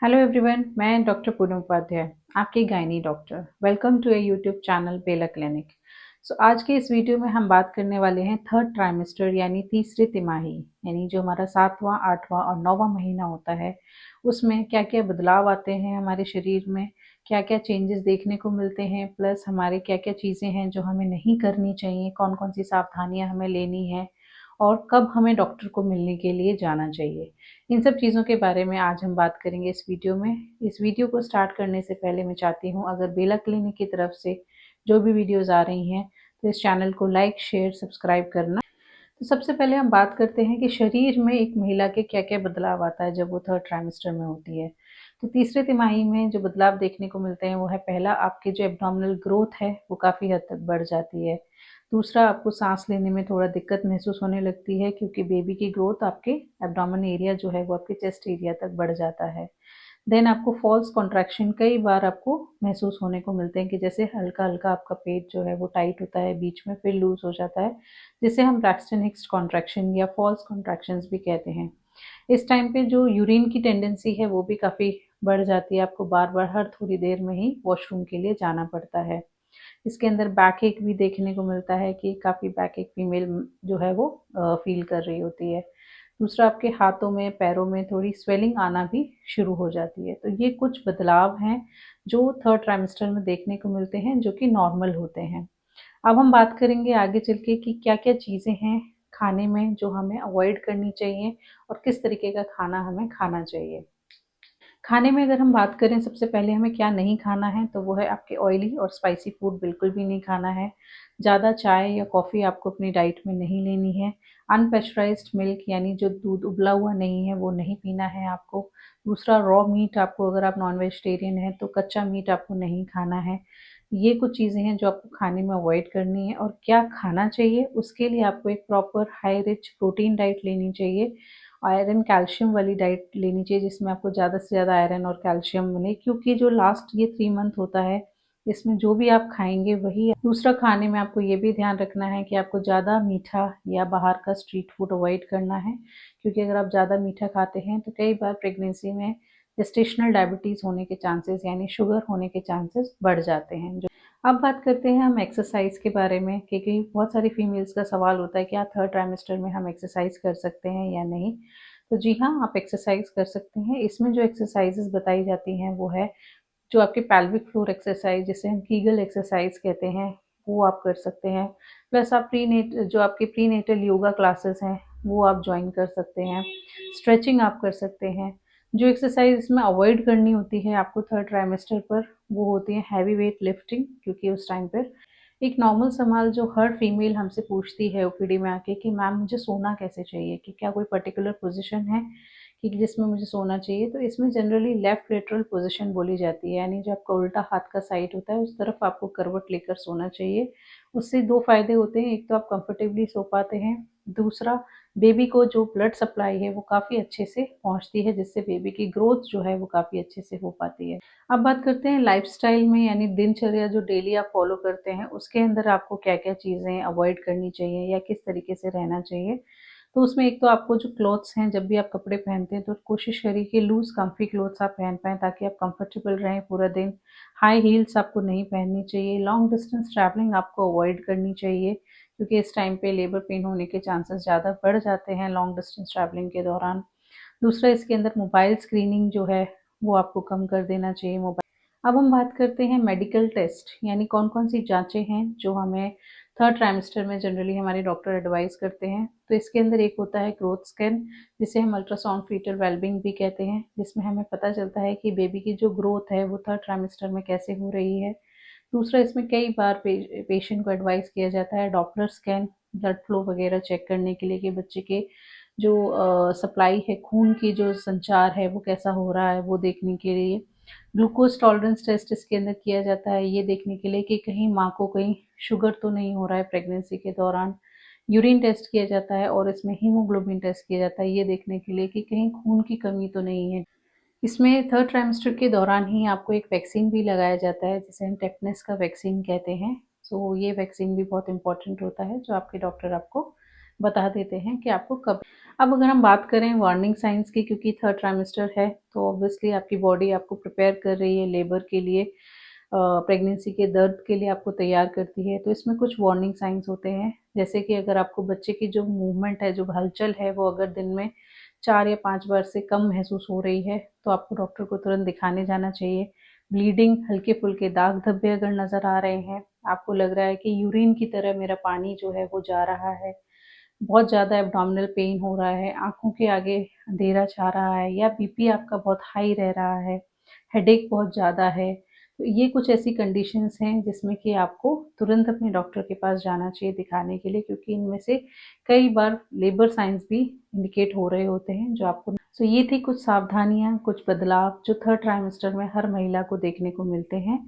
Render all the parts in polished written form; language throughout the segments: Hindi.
हेलो एवरीवन, मैं डॉक्टर पूनम उपाध्याय, आपकी gynae doctor. Welcome to a YouTube channel Bela clinic. आज के इस वीडियो में हम बात करने वाले हैं थर्ड ट्राइमेस्टर यानी तीसरी तिमाही, यानी जो हमारा 7वां, 8वां और 9वां महीना होता है, उसमें क्या क्या बदलाव आते हैं हमारे शरीर में, क्या क्या चेंजेस देखने को मिलते हैं, प्लस हमारे क्या क्या चीज़ें हैं जो हमें नहीं करनी चाहिए, कौन कौन सी सावधानियाँ हमें लेनी है और कब हमें डॉक्टर को मिलने के लिए जाना चाहिए। इन सब चीज़ों के बारे में आज हम बात करेंगे इस वीडियो में। इस वीडियो को स्टार्ट करने से पहले मैं चाहती हूँ, अगर बेला क्लिनिक की तरफ से जो भी वीडियोज़ आ रही हैं तो इस चैनल को लाइक, शेयर, सब्सक्राइब करना। तो सबसे पहले हम बात करते हैं कि शरीर में एक महिला के क्या-क्या बदलाव आता है जब वो थर्ड ट्राइमेस्टर में होती है। तो तीसरे तिमाही में जो बदलाव देखने को मिलते हैं वो है, पहला, आपकी जो एब्डोमिनल ग्रोथ है वो काफ़ी हद तक बढ़ जाती है। दूसरा, आपको सांस लेने में थोड़ा दिक्कत महसूस होने लगती है क्योंकि बेबी की ग्रोथ आपके एब्डोमेन एरिया जो है वो आपके चेस्ट एरिया तक बढ़ जाता है। देन आपको फॉल्स कॉन्ट्रैक्शन कई बार आपको महसूस होने को मिलते हैं कि जैसे हल्का-हल्का आपका पेट जो है वो टाइट होता है, बीच में फिर लूज़ हो जाता है, जिसे हम ब्रैक्सटन हिक्स कॉन्ट्रैक्शन या फॉल्स कॉन्ट्रैक्शंस भी कहते हैं। इस टाइम पे जो यूरिन की टेंडेंसी है वो भी काफ़ी बढ़ जाती है, आपको बार-बार हर थोड़ी देर में ही वॉशरूम के लिए जाना पड़ता है। इसके अंदर बैक एक भी देखने को मिलता है कि काफ़ी बैक एक फीमेल जो है वो फ़ील कर रही होती है। दूसरा, आपके हाथों में, पैरों में थोड़ी स्वेलिंग आना भी शुरू हो जाती है। तो ये कुछ बदलाव हैं जो थर्ड ट्राइमेस्टर में देखने को मिलते हैं, जो कि नॉर्मल होते हैं। अब हम बात करेंगे आगे चल के कि क्या-क्या चीज़ें हैं खाने में जो हमें अवॉइड करनी चाहिए और किस तरीके का खाना हमें खाना चाहिए। खाने में अगर हम बात करें, सबसे पहले हमें क्या नहीं खाना है, तो वो है आपके ऑयली और स्पाइसी फूड बिल्कुल भी नहीं खाना है। ज़्यादा चाय या कॉफ़ी आपको अपनी डाइट में नहीं लेनी है। अनपेस्चराइज्ड मिल्क यानी जो दूध उबला हुआ नहीं है वो नहीं पीना है आपको। दूसरा, रॉ मीट आपको, अगर आप नॉन वेजिटेरियन हैं तो कच्चा मीट आपको नहीं खाना है। ये कुछ चीज़ें हैं जो आपको खाने में अवॉइड करनी है। और क्या खाना चाहिए, उसके लिए आपको एक proper high rich protein diet लेनी चाहिए। आयरन कैल्शियम वाली डाइट लेनी चाहिए जिसमें आपको ज़्यादा से ज़्यादा आयरन और कैल्शियम मिले, क्योंकि जो लास्ट ये 3 मंथ होता है इसमें जो भी आप खाएंगे वही। दूसरा, खाने में आपको ये भी ध्यान रखना है कि आपको ज़्यादा मीठा या बाहर का स्ट्रीट फूड अवॉइड करना है, क्योंकि अगर आप ज़्यादा मीठा खाते हैं तो कई बार प्रेगनेंसी में जेस्टेशनल डायबिटीज़ होने के चांसेस यानी शुगर होने के चांसेस बढ़ जाते हैं। अब बात करते हैं हम एक्सरसाइज के बारे में, क्योंकि बहुत सारी फीमेल्स का सवाल होता है कि आप थर्ड ट्राइमेस्टर में हम एक्सरसाइज कर सकते हैं या नहीं। तो जी हाँ, आप एक्सरसाइज कर सकते हैं। इसमें जो एक्सरसाइजेस बताई जाती हैं वो है जो आपकी पेल्विक फ्लोर एक्सरसाइज, जिसे हम कीगल एक्सरसाइज कहते हैं, वो आप कर सकते हैं। प्लस आप जो आपके प्रीनेटल योगा क्लासेस हैं वो आप ज्वाइन कर सकते हैं। स्ट्रेचिंग आप कर सकते हैं। जो एक्सरसाइज इसमें अवॉइड करनी होती है आपको थर्ड ट्राइमेस्टर पर, वो होती है हैवी वेट लिफ्टिंग, क्योंकि उस टाइम पर एक नॉर्मल सवाल जो हर फीमेल हमसे पूछती है ओपीडी में आके कि मैम मुझे सोना कैसे चाहिए, कि क्या कोई पर्टिकुलर पोजीशन है कि जिसमें मुझे सोना चाहिए। तो इसमें जनरली लेफ्ट लेटरल पोजीशन बोली जाती है, यानी जो आपका उल्टा हाथ का साइड होता है उस तरफ आपको करवट लेकर सोना चाहिए। उससे दो फायदे होते हैं, एक तो आप कंफर्टेबली सो पाते हैं, दूसरा बेबी को जो ब्लड सप्लाई है वो काफ़ी अच्छे से पहुंचती है, जिससे बेबी की ग्रोथ जो है वो काफ़ी अच्छे से हो पाती है। अब बात करते हैं लाइफस्टाइल में, यानी दिनचर्या जो डेली आप फॉलो करते हैं उसके अंदर आपको क्या क्या चीज़ें अवॉइड करनी चाहिए या किस तरीके से रहना चाहिए। तो उसमें एक तो आपको जो क्लॉथ्स हैं, जब भी आप कपड़े पहनते हैं तो कोशिश करिए कि लूज़ कम्फी क्लॉथ्स आप पहन पाएँ ताकि आप कंफर्टेबल रहें पूरा दिन। हाई हील्स आपको नहीं पहननी चाहिए। लॉन्ग डिस्टेंस ट्रैवलिंग आपको अवॉइड करनी चाहिए, क्योंकि इस टाइम पे लेबर पेन होने के चांसेस ज़्यादा बढ़ जाते हैं लॉन्ग डिस्टेंस ट्रैवलिंग के दौरान। दूसरा, इसके अंदर मोबाइल स्क्रीनिंग जो है वो आपको कम कर देना चाहिए मोबाइल। अब हम बात करते हैं मेडिकल टेस्ट, यानी कौन-कौन सी जाँचें हैं जो हमें थर्ड ट्राइमेस्टर में जनरली हमारे डॉक्टर एडवाइस करते हैं। तो इसके अंदर एक होता है ग्रोथ स्कैन, जिसे हम अल्ट्रासाउंड फीटल वेलबींग भी कहते हैं, जिसमें हमें पता चलता है कि बेबी की जो ग्रोथ है वो थर्ड ट्राइमेस्टर में कैसे हो रही है। दूसरा, इसमें कई बार पेशेंट को एडवाइस किया जाता है डॉपलर स्कैन, ब्लड फ्लो वगैरह चेक करने के लिए कि बच्चे के जो सप्लाई है, खून की जो संचार है वो कैसा हो रहा है, वो देखने के लिए। ग्लूकोज टॉलरेंस टेस्ट इसके अंदर किया जाता है, ये देखने के लिए कि कहीं माँ को कहीं शुगर तो नहीं हो रहा है प्रेगनेंसी के दौरान। यूरिन टेस्ट किया जाता है और इसमें हीमोग्लोबिन टेस्ट किया जाता है, ये देखने के लिए कि कहीं खून की कमी तो नहीं है। इसमें थर्ड ट्राइमेस्टर के दौरान ही आपको एक वैक्सीन भी लगाया जाता है, जिसे हम टेटनस का वैक्सीन कहते हैं। सो ये वैक्सीन भी बहुत इंपॉर्टेंट होता है जो आपके डॉक्टर आपको बता देते हैं कि आपको कब। अब अगर हम बात करें वार्निंग साइंस की, क्योंकि थर्ड ट्राइमेस्टर है तो ऑब्वियसली आपकी बॉडी आपको प्रिपेयर कर रही है लेबर के लिए, प्रेगनेंसी के दर्द के लिए आपको तैयार करती है। तो इसमें कुछ वार्निंग साइंस होते हैं, जैसे कि अगर आपको बच्चे की जो मूवमेंट है, जो हलचल है, वो अगर दिन में 4 या 5 बार से कम महसूस हो रही है तो आपको डॉक्टर को तुरंत दिखाने जाना चाहिए। ब्लीडिंग, हल्के फुल्के दाग धब्बे अगर नज़र आ रहे हैं, आपको लग रहा है कि यूरिन की तरह मेरा पानी जो है वो जा रहा है, बहुत ज़्यादा एब्डोमिनल पेन हो रहा है, आँखों के आगे अंधेरा छा रहा है, या बीपी आपका बहुत हाई रह रहा है, हेडेक बहुत ज़्यादा है, तो ये कुछ ऐसी कंडीशंस हैं जिसमें कि आपको तुरंत अपने डॉक्टर के पास जाना चाहिए दिखाने के लिए, क्योंकि इनमें से कई बार लेबर साइंस भी इंडिकेट हो रहे होते हैं जो आपको। सो ये थी कुछ सावधानियाँ, कुछ बदलाव जो थर्ड ट्राइमेस्टर में हर महिला को देखने को मिलते हैं।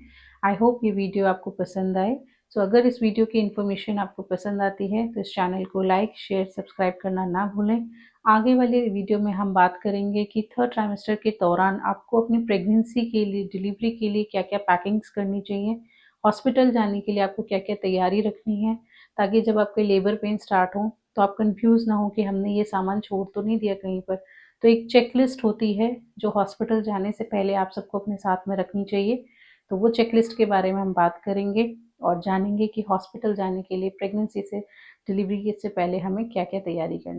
आई होप ये वीडियो आपको पसंद आए। सो अगर इस वीडियो की इन्फॉर्मेशन आपको पसंद आती है तो इस चैनल को लाइक, शेयर, सब्सक्राइब करना ना भूलें। आगे वाले वीडियो में हम बात करेंगे कि थर्ड ट्राइमेस्टर के दौरान आपको अपनी प्रेगनेंसी के लिए, डिलीवरी के लिए क्या क्या पैकिंग्स करनी चाहिए, हॉस्पिटल जाने के लिए आपको क्या क्या तैयारी रखनी है, ताकि जब आपके लेबर पेन स्टार्ट हो तो आप कंफ्यूज ना हो कि हमने ये सामान छोड़ तो नहीं दिया कहीं पर। तो एक चेकलिस्ट होती है जो हॉस्पिटल जाने से पहले आप सबको अपने साथ में रखनी चाहिए। तो वो चेकलिस्ट के बारे में हम बात करेंगे और जानेंगे कि हॉस्पिटल जाने के लिए, प्रेगनेंसी से डिलीवरी से पहले हमें क्या क्या तैयारी करनी।